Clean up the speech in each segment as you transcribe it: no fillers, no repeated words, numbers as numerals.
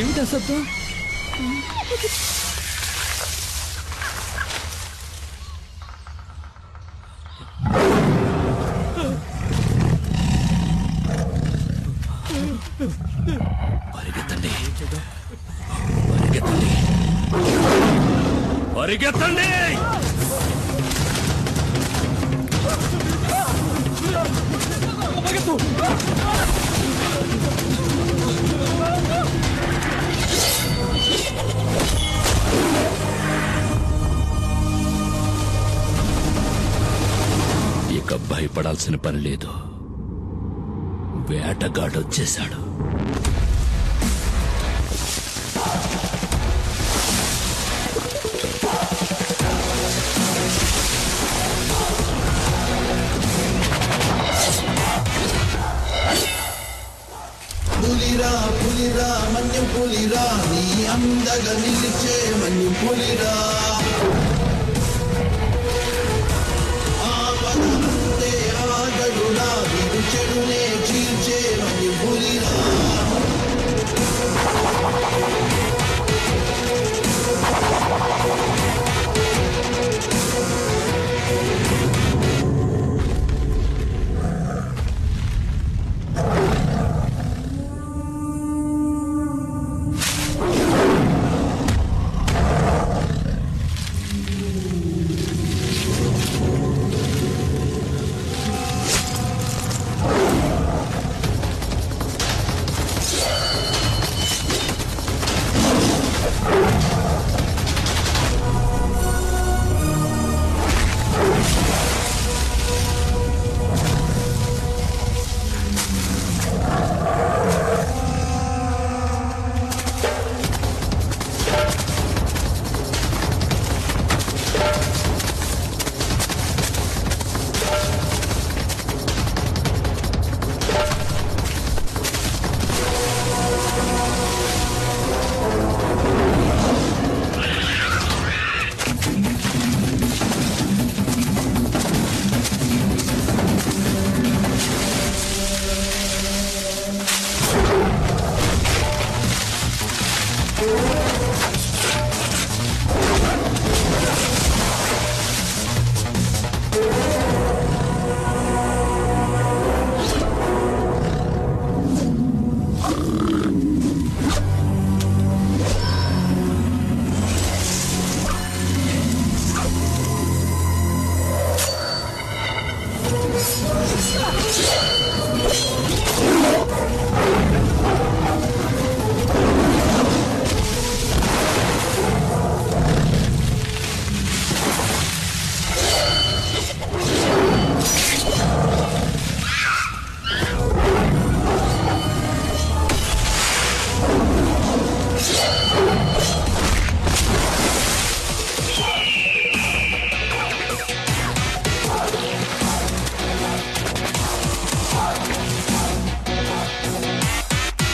ఏమిటా శబ్దం? పరిగెత్తండి, పరిగెత్తండి, పరిగెత్తండి! ఇక భయపడాల్సిన పని లేదు. వేటగాడొచ్చేశాడు. పులిరా పులిరా మన్యం పులిరా, నీ అందగా నిలిచే మన్యం పులిరా. ఆపదంటే ఆగడురా, వీరు చెడునే చీల్చే మన్యం పులిరా.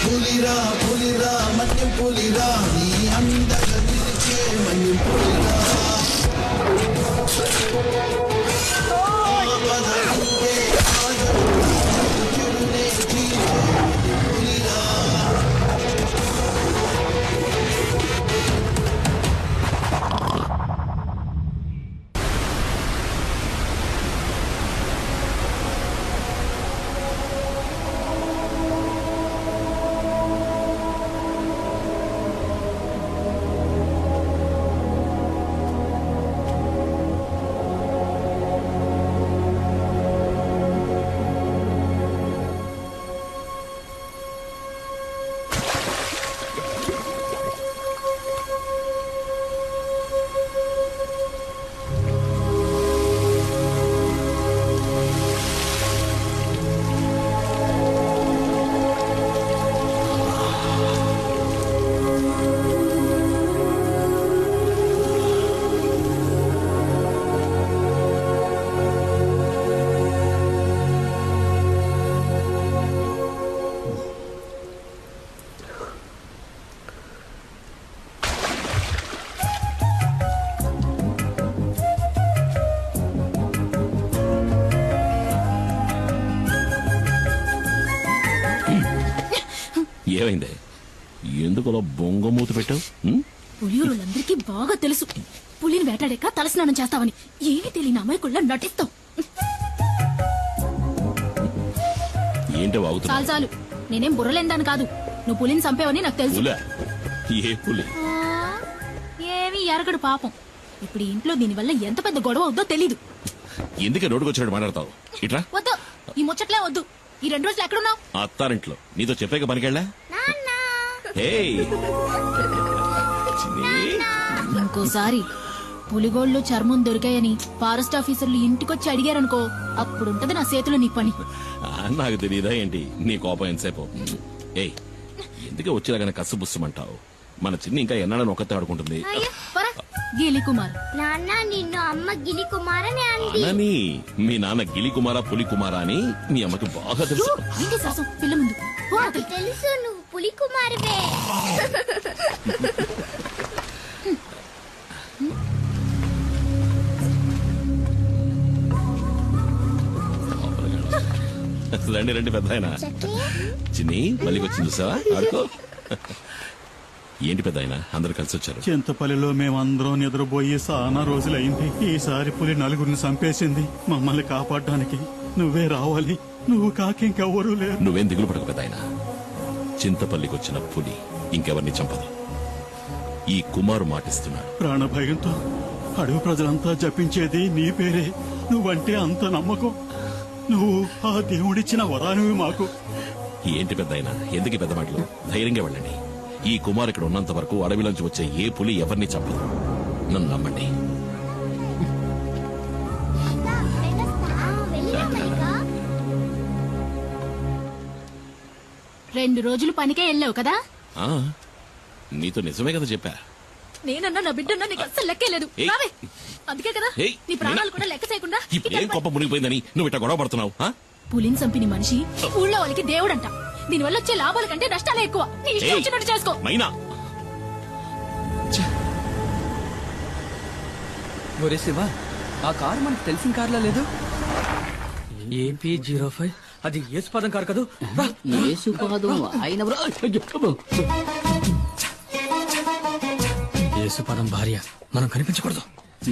పులిరా పులిరా మన్యం పులిరా, నీ అందగా నిలిచే మన్యం పులిరా. ఆపదంటే ఆగడురా, చెడునే చీల్చే మన్యం పులిరా. ఏమైంది? ఎందుకు అలా బొంగమూతి పెట్టావు? పులియూరులందరికీ బాగా తెలుసు పులిని వేటాడాక తలస్నానం చేస్తావని. ఏమీ తెలియని అమాయకుళ్ళ నటిస్తావు. ఏంటో వాగుతున్నా? చాలు చాలు, నేనేం బుర్రలేందాను కాదు. నువ్వు పులిని చంపేవని నాకు తెలుసు. పులా? ఏ పులి? ఏమీ ఎరగడు పాపం. ఇప్పుడు ఈ ఇంట్లో దీనివల్ల ఎంత పెద్ద గొడవ అవుద్దో తెలీదు. ఎందుకే రోడ్డుకు వచ్చినట్టు మాట్లాడతావు? ఇట్రా. వద్దు, ఈ ముచ్చట్లే వద్దు. ఈ 2 రోజులు ఎక్కడున్నావు? అత్తారింట్లో. నీతో చెప్పాక పనికెళ్ళా? ఏయ్, చిన్ని. ఇంకోసారి పులిగోళ్ళు చర్మం దొరికాయని ఫారెస్ట్ ఆఫీసర్లు ఇంటికొచ్చి అడిగారనుకో, అప్పుడుంటది నా చేతిలో నీ పని. నాకు తెలియదా ఏంటి నీ కోపం ఎంతసేపు? ఏయ్, ఎందుకే వచ్చేలాగానే కసు బుస్సమంటావు? మన చిన్ని ఇంకా ఎన్నాడని ఒక్కతే ఆడుకుంటుంది. గీలి కుమార్. నాన్న నిన్ను అమ్మ గిలి కుమారని అంది. అనని మీ నాన్న గిలి కుమారా పులి కుమారా అని మీ అమ్మకి బాగా తెలుసు. ఏంటి శాసం పిల్ల ముందు? పో నాకు అవతలికి. తెలుసు నువ్వు పులి కుమారువే. రండి రండి పెద్ద ఆయన. చిన్ని మళ్ళీ వచ్చింది చూసావా? ఆడుకో. ఏంటి పెద్ద ఆయన అందరు కలిసి వచ్చారు? చింతపల్లిలో మేమందరం నిద్రపోయి చాలా రోజులైంది. ఈసారి పులి 4 చంపేసింది. మమ్మల్ని కాపాడడానికి నువ్వే రావాలి. నువ్వు కాకింకెవ్వరూ లేరు. నువ్వేం దిగులు పడకు పెద్ద ఆయన. చింతపల్లికి వచ్చిన పులి ఇంకెవరిని చంపదు. ఈ కుమారు మాటిస్తున్నాడు. ప్రాణభయంతో అడవి ప్రజలంతా జపించేది నీ పేరే. నువ్వంటే అంత నమ్మకం. నువ్వు ఆ దేవుడిచ్చిన వరానివి మాకు. ఏంటి పెద్ద ఆయన ఎందుకు ఈ పెద్ద మాటలు? ధైర్యంగా వెళ్ళండి. ఈ కుమార్ ఇక్కడ ఉన్నంత వరకు అడవిలోంచి వచ్చే ఏ పులి ఎవరిని చంపదు. నన్ను నమ్మండి. వెళ్ళినాక 2 రోజులు పనికే వెళ్ళావు కదా? ఆ, నీతో నిజమే కదా చెప్పా. నేనన్నా నా బిడ్డన్నా నీకు అస్సలు లెక్కే లేదు. ఏయ్. రావే. అందుకే కదా ఏయ్, నీ ప్రాణాలు కూడా లెక్క చేయకుండా ఇప్పుడు ఏం కోపం మునిగిపోయిందని నువ్వు ఇట్లా గొడవ పడుతున్నావు? ఆ? పులిని చంపిన మనిషి ఊళ్ళో వాళ్ళకి దేవుడంట. దీనివల్ల వచ్చే లాభాల కంటే నష్టాలే ఎక్కువ. నీ ఇష్టం ఏయ్, వచ్చినట్టు చేసుకో. మైనా. ఒరే శివ, ఆ కారు మనకు తెలిసిన కార్లా లేదు. AP05 అది యేసుపాదం కారు కదూ. యేసుపాదం భార్య మనం కనిపించకూడదు.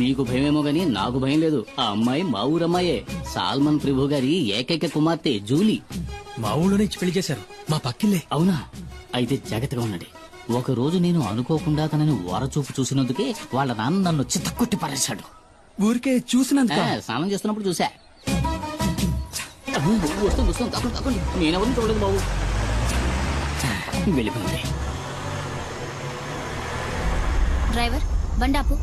నీకు భయమేమో గాని నాకు భయం లేదు. ఆ అమ్మాయి మా ఊరమ్మాయే. సాల్మన్ ప్రభు గారి ఏకైక కుమార్తె జూలీ. మా ఊళ్ళోనే ఇచ్చి పెళ్లి చేశారు. మా పక్కిల్లే. అవునా? అయితే జాగ్రత్తగా ఉండండి. ఒక రోజు నేను అనుకోకుండా తనని ఓరచూపు చూసినందుకే వాళ్ళ నాన్న నన్ను చిత్తకొట్టి పారేశాడు. ఊరికే చూసినందుక. స్నానం చేస్తున్నప్పుడు చూసా. వస్తుంది వస్తుంది, తప్పండి తప్పండి. నేనెవరిని చూడలేదు బాబు. వెళ్ళిపోయింది. డ్రైవర్ బండాపు.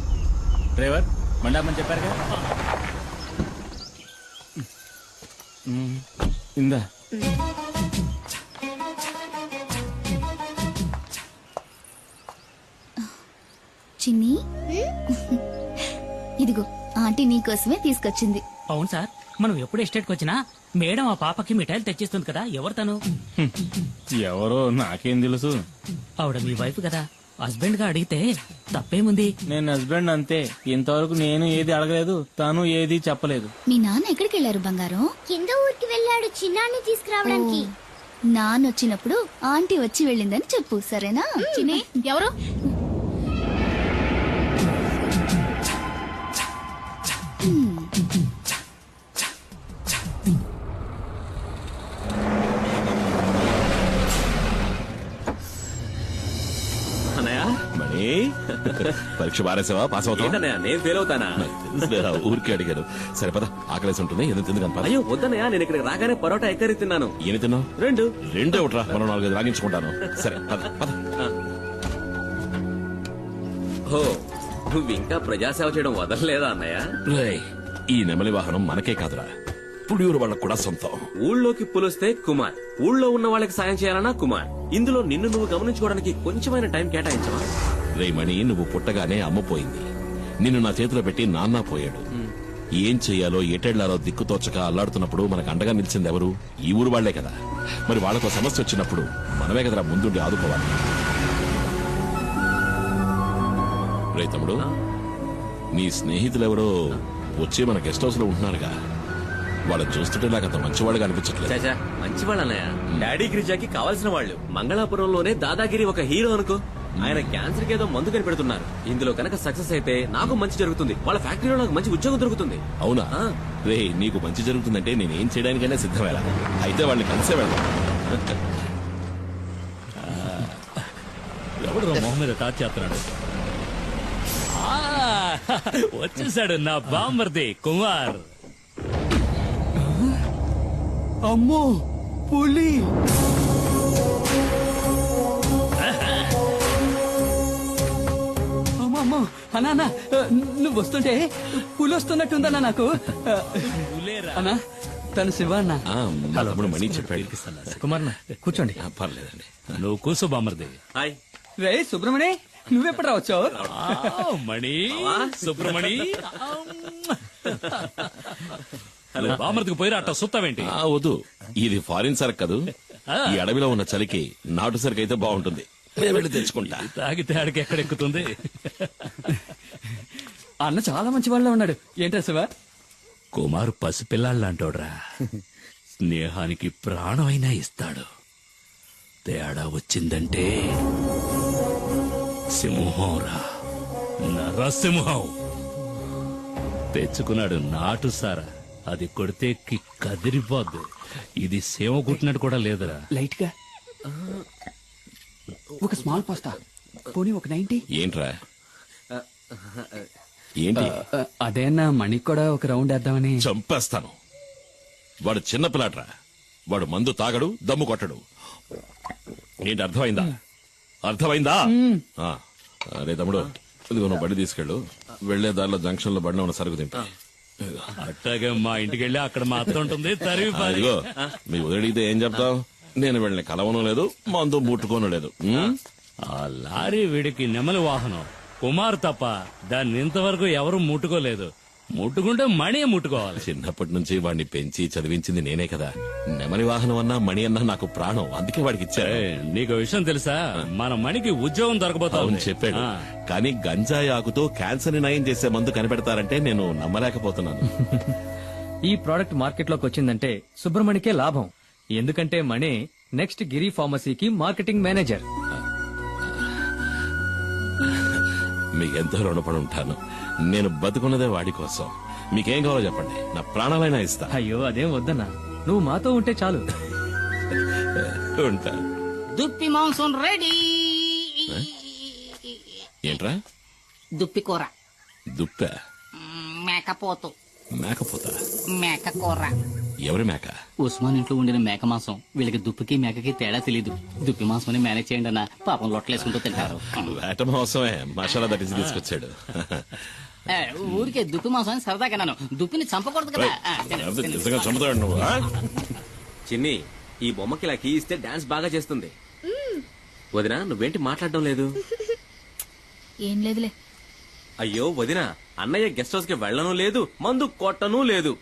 డ్రైవర్ మండామని చెప్పారుగా. ఇందా చిన్ని ఇదిగో ఆంటీ నీకోసమే తీసుకొచ్చింది. అవును సార్, మనం ఎప్పుడు ఎస్టేట్కి వచ్చినా మేడం ఆ పాపకి మిఠాయిలు తెచ్చిస్తుంది కదా. ఎవరు తను? ఎవరో నాకేం తెలుసు. ఆవిడ మీ వైఫ్ కదా. హస్బెండ్ గా అడిగితే తప్పేముంది? నేను హస్బెండ్ అంతే. ఇంతవరకు నేను ఏది అడగలేదు, తను ఏది చెప్పలేదు. మీ నాన్న ఎక్కడికి వెళ్ళారు బంగారం? కింద ఊరికి వెళ్ళాడు చిన్నాన్ని తీసుకురావడానికి. నాన్న వచ్చినప్పుడు ఆంటీ వచ్చి వెళ్ళిందని చెప్పు, సరేనా? చిన్ని ఎవరు? మణి, పరీక్ష బారేసావా? పాస్ అవుతావా? నేను ఫెయిల్ అవుతానా? తెలుసులేరా, ఊరికే అడిగారు. సరే పద, ఆకలేసి ఉంటుంది. ఎందుకు తిందు కానీ పద. అయ్యో వద్దనయ్యా, నేను ఇక్కడికి రాగానే పరోటా ఎక్కరి తిన్నాను. ఏమి తిన్నావు? 2 రెండే ఒకట్రా, మనం 4-5 రాగించుకుంటాను. సరే పద పద. ఓ, నువ్వు ఇంకా ప్రజాసేవ చేయడం వదలలేదా అన్నయ్య? రేయ్, ఈ నెమలి వాహనం మనకే కాదురా, పుడియూరు వాళ్ళకు కూడా సొంతం. ఊళ్ళోకి పులిస్తే కుమార్, ఊళ్ళో ఉన్న వాళ్ళకి సాయం చేయాలన్నా కుమార్. ఇందులో నిన్ను నువ్వు గమనించుకోవడానికి కొంచెమైన టైం కేటాయించవా? రే మణి, నువ్వు పుట్టగానే అమ్మ పోయింది. నిన్ను నా చేతిలో పెట్టి నాన్న పోయాడు. ఏం చెయ్యాలో ఎటెళ్లాలో దిక్కుతోచక అల్లాడుతున్నప్పుడు మనకు అండగా నిలిచింది ఎవరు? ఈ ఊరు వాళ్లే కదా. మరి వాళ్ళకు సమస్య వచ్చినప్పుడు మనమే కదరా ముందుండి ఆదుకోవాలి. రే తమ్ముడు, నీ స్నేహితులెవరో వచ్చి మన గెస్ట్ హౌస్ లో ఉంటున్నారుగా. వాళ్ళని చూస్తుంటే నాకు అంత మంచివాళ్ళుగా అనిపించట్లేదు. చాచా మంచి వాళ్ళు అన్నయ్య. డాడీ గిరిజాకి కావాల్సిన వాళ్ళు. మంగళాపురంలోనే దాదాగిరి ఒక హీరో అనుకో. ఆయన క్యాన్సర్ కి ఏదో మందు కనిపెడుతున్నారు. ఇందులో కనుక సక్సెస్ అయితే నాకు మంచి జరుగుతుంది, వాళ్ళ ఫ్యాక్టరీలో నాకు మంచి ఉద్యోగం దొరుకుతుంది. అవునా? రే, నీకు మంచి జరుగుతుందంటే నేనేం చేయడానికైనా సిద్ధమేలా. అయితే వాళ్ళని కలిసే వెళ్దాం. ఎవడు మొహం మీద టాచ్ చేస్తున్నాడు? వచ్చేసాడు నా బాంబర్ది కుమార్. అమ్మో పులి! అమ్మో అన్నా, నువ్వు వస్తుంటే పులి వస్తున్నట్టుందన్నా నాకు. అన్నా తను శివ అన్న. మా తమ్ముడు మణి చెప్పాడు. కుమార్ కూర్చోండి. పర్లేదండి. నువ్వు కూర్చో బాంబర్ది. హాయ్ రే సుబ్రమణి, నువ్వెప్పుడు రావచ్చావు? మణి సుబ్రమణి బామర్దికి పోయిరా అట్ట సుత్తావేంటి? వద్దు, ఇది ఫారిన్ సరుకు కదూ. ఈ అడవిలో ఉన్న చలికి నాటు సరుకు అయితే బాగుంటుంది. వెళ్ళి తెచ్చుకుంటా. తాగితే ఆడికి ఎక్కడెక్కుతుంది? అన్న చాలా మంచి వాళ్ళ ఉన్నాడు. ఏంటా శివ? కుమార్ పసిపిల్లాళ్ళంటోడ్రా. స్నేహానికి ప్రాణమైనా ఇస్తాడు. తేడా వచ్చిందంటే సింహంరా, నరసింహం. తెచ్చుకున్నాడు నాటు సారా. అది కొడితే కదిరిపోద్దు. ఇది సేవ కుట్టినట్టు కూడా లేదురా. లైట్ గా ఒక స్మాల్ పాస్తా, పోనీ ఒక 90. ఏంట్రా? ఏంటి? అదేనా మణికి కూడా ఒక రౌండ్ వేద్దామని. చంపేస్తాను. వాడు చిన్న పిల్లాడ్రా. వాడు మందు తాగడు, దమ్ము కొట్టడు. ఏంటి అర్థమైందా? అర్థమైందా? అరే తమ్ముడు, ఇదిగో నువ్వు బండి తీసుకెళ్ళు. వెళ్లే దారిలో జంక్షన్ లో బండి ఉన్న సరుకు తింటా. అట్టాగే మా ఇంటికి వెళ్ళి అక్కడ మా అత్త ఉంటుంది. ఇదిగో మీ వదిలిడితే ఏం చెప్తావు? నేను వెళ్ళిన కలవను లేదు, మందు ముట్టుకోను లేదు. ఆ లారీ వీడికి నెమలి వాహనం. కుమార్ తప్ప దాన్ని ఇంతవరకు ఎవరు ముట్టుకోలేదు. ముట్టుకుంటే మణి ముట్టుకోవాలి. చిన్నప్పటి నుంచి వాడిని పెంచి చదివించింది నేనే కదా. నెమలి వాహనం అన్నా మణి అన్నా నాకు ప్రాణం. అందుకే వాడికి ఇచ్చా. నీకు విషయం తెలుసా? మన మణికి ఉద్యోగం దొరకబోతావు చెప్పాడు. కానీ గంజాయి ఆకుతో క్యాన్సర్ ని నయం చేసే మందు కనిపెడతారంటే నేను నమ్మలేకపోతున్నాను. ఈ ప్రోడక్ట్ మార్కెట్ లోకి వచ్చిందంటే సుబ్రమణికే లాభం. ఎందుకంటే మణి నెక్స్ట్ గిరి ఫార్మసీకి మార్కెటింగ్ మేనేజర్. మీకెంతో రుణపడి ఉంటాను. నేను బతుకున్నదే వాడి కోసం. మీకేం కావాలో చెప్పండి, నా ప్రాణాలైనా ఇస్తా. అయ్యో అదేం వద్దన్నా, నువ్వు మాతో ఉంటే చాలు. ఉంటా. దుప్పి మాంసం రెడీ. ఏంట్రా? దుప్పి కూర. దుప్ప? మేకపోతు. మేకపోతా? మేక కూర. ఎవరి మేక? ఉస్మాన్ ఇంట్లో ఉండిన మేక మాంసం. వీళ్ళకి దుప్పికి మేకకి తేడా తెలీదు. దుప్పి మాంసం మేనేజ్ చేయండి అన్న. పాపం లొట్టలేసుకుంటూ తింటారు. వేట మాంసమే మసాలా దట్టించి తీసుకొచ్చాడు. ఊరికే దుప్పి మాంసం సరదాగా నన్ను. దుప్పిని చంపకూడదు కదా. నిజంగా చంపుతాడు నువ్వు. చిన్ని, ఈ బొమ్మకి ఇలా కీ ఇస్తే డాన్స్ బాగా చేస్తుంది. వదినా, నువ్వేంటి మాట్లాడడం లేదు? ఏం లేదులే. అయ్యో వదినా, అన్నయ్య గెస్ట్ హౌస్ కి వెళ్ళను లేదు, మందు కొట్టను లేదు.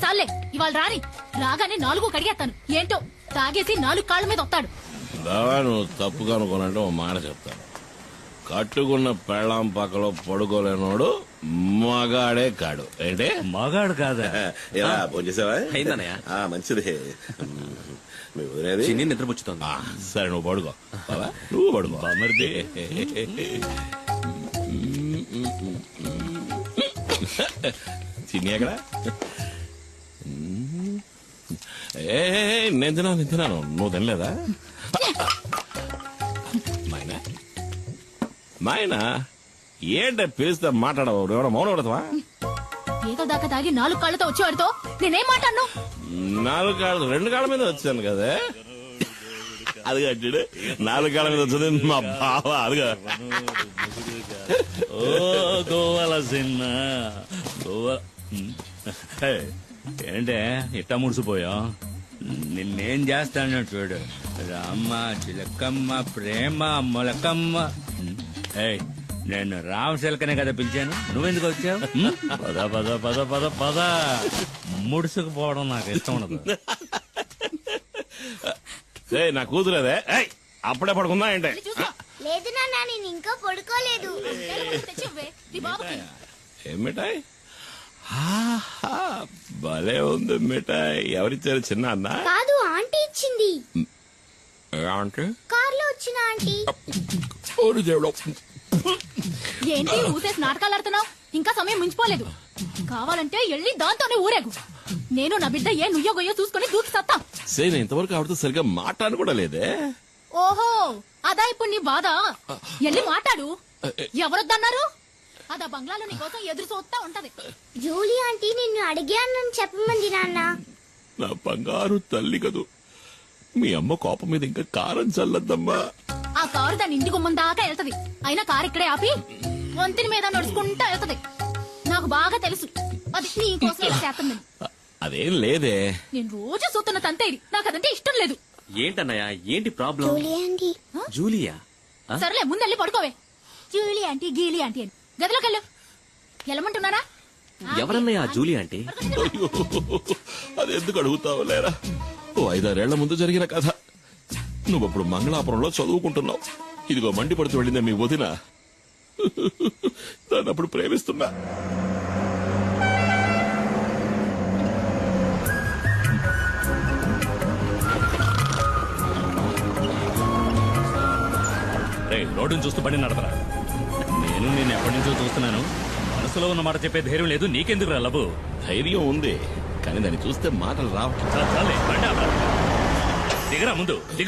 చాలే, ఇవాళ రాని. రాగానే 4 కడిగేస్తాను. ఏంటో తాగేసి 4 కాళ్ళ మీద వస్తాడు. నువ్వు తప్పుగా అనుకోనంటే ఓ మాట చెప్తాను. కట్టుకున్న పెళ్ళాం పక్కలో పడుకోలేనోడు మగాడే కాడు. ఏంటే? మగాడు కాదా? ఇలా భోంచేసావా? అయిందన్నయ్య. మంచిది. మీ వదిలేది చిన్ని నిద్రపుచ్చుతోంది. సరే నువ్వు పడుకో. నువ్వు పడుకో. మరిది చిన్ని ఎక్కడ? నేను తిన్నాను. నువ్వు తినలేదా? మాయనా ఏంట పిలిస్తే మాట్లాడవు? ఎవడో మౌనం పడతావా? ఏదో దాకా తాగి 4 కాళ్ళతో వచ్చేవాడితో నేనేం మాట్లాడను? 4 కాళ్ళు 2 కాళ్ళ మీద వచ్చాను కదా. అది కట్టాడు 4 కాళ్ళ మీద వచ్చింది మా బావ. అదిగా ఓ గోవాల సిన్న గోవా. ఏంటే ఇట్టా ముడిసిపోయా? నిన్నేం చేస్తాను చూడు. రామ్మ చిలకమ్మ ప్రేమ మొలకమ్మ. నేను రామ చిలకనే కదా పిలిచాను. నువ్వెందుకు వచ్చావు? పద పద పద పద పద. ముడుసుకుపోవడం నాకు ఇష్టం ఉండదు. నా కూతురేదే. అప్పుడే పడుకుందా ఏంటే? లేదు నాన్న, నేను ఇంకా పడుకోలేదు. ఏమిటాయ్? ఆహా, భలే ఉంది మిఠాయి. ఎవరిచ్చారు? చిన్న అన్న కాదు, ఆంటీ ఇచ్చింది. అంటే కార్లో వచ్చిన ఆంటీ. ఏంటి ఊసేసి నాటకాలు ఆడుతున్నావు? ఇంకా సమయం మించిపోలేదు. కావాలంటే వెళ్ళి దాంతోనే ఊరేగు. నేను నా బిడ్డ ఏ నుయ్యో గొయ్యో చూసుకుని దూకి సత్తా. సేన ఇంతవరకు ఆవిడతో సరిగ్గా మాట్లాడను కూడా లేదే. ఓహో, అదా ఇప్పుడు నీ బాధ? వెళ్ళి మాట్లాడు. ఎవరొద్దన్నారు? అదా బంగ్లాలో నీ కోసం ఎదురు చూస్తా ఉంటది. జూలీ ఆంటీ నిన్ను అడిగానని చెప్పమంది నాన్న. నా బంగారు తల్లి కదూ. మీ అమ్మ కోపం మీద ఇంకా కారం చల్లద్దమ్మా. ఆ కారు దాని ఇంటి గుమ్మం దాకా వెళ్తది. అయినా కారు ఇక్కడే ఆపి వంతిని మీద నడుచుకుంటా వెళ్తది. నాకు బాగా తెలుసు అది నీ కోసం ఇలా చేస్తుందని. అదేం లేదే. నేను రోజు చూస్తున్న తంతే ఇది. నాకు అదంటే ఇష్టం లేదు. ఏంటన్నయ్య, ఏంటి ప్రాబ్లం? Julie aunty. జూలియా? సర్లే ముందెళ్ళి పడుకోవే. జూలీ ఆంటీ గీలీ ఆంటీ అని గదిలోకి వెళ్ళు. వెళ్ళమంటున్నారా? ఎవరన్నయ్య ఆ జూలియా అంటే? అయ్యో, అది ఎందుకు అడుగుతావు లేరా? ఓ 5-6 ఏళ్ల ముందు జరిగిన కథ. నువ్వప్పుడు మంగళాపురంలో చదువుకుంటున్నావు. ఇదిగో మండిపడుతూ వెళ్ళిందే మీ వదిన. దాన్ని అప్పుడు ప్రేమిస్తున్నా. రోడ్డును చూస్తూ బండి నడపరా. నేను నేను ఎప్పటి నుంచో చూస్తున్నాను. మనసులో ఉన్న మాట చెప్పే ధైర్యం లేదు. నీకెందుకు రా లబు? ధైర్యం ఉంది, కానీ దాన్ని చూస్తే మాటలు రావు. చాలే బండి ఆపరా. దిగరా ముందు దిగు.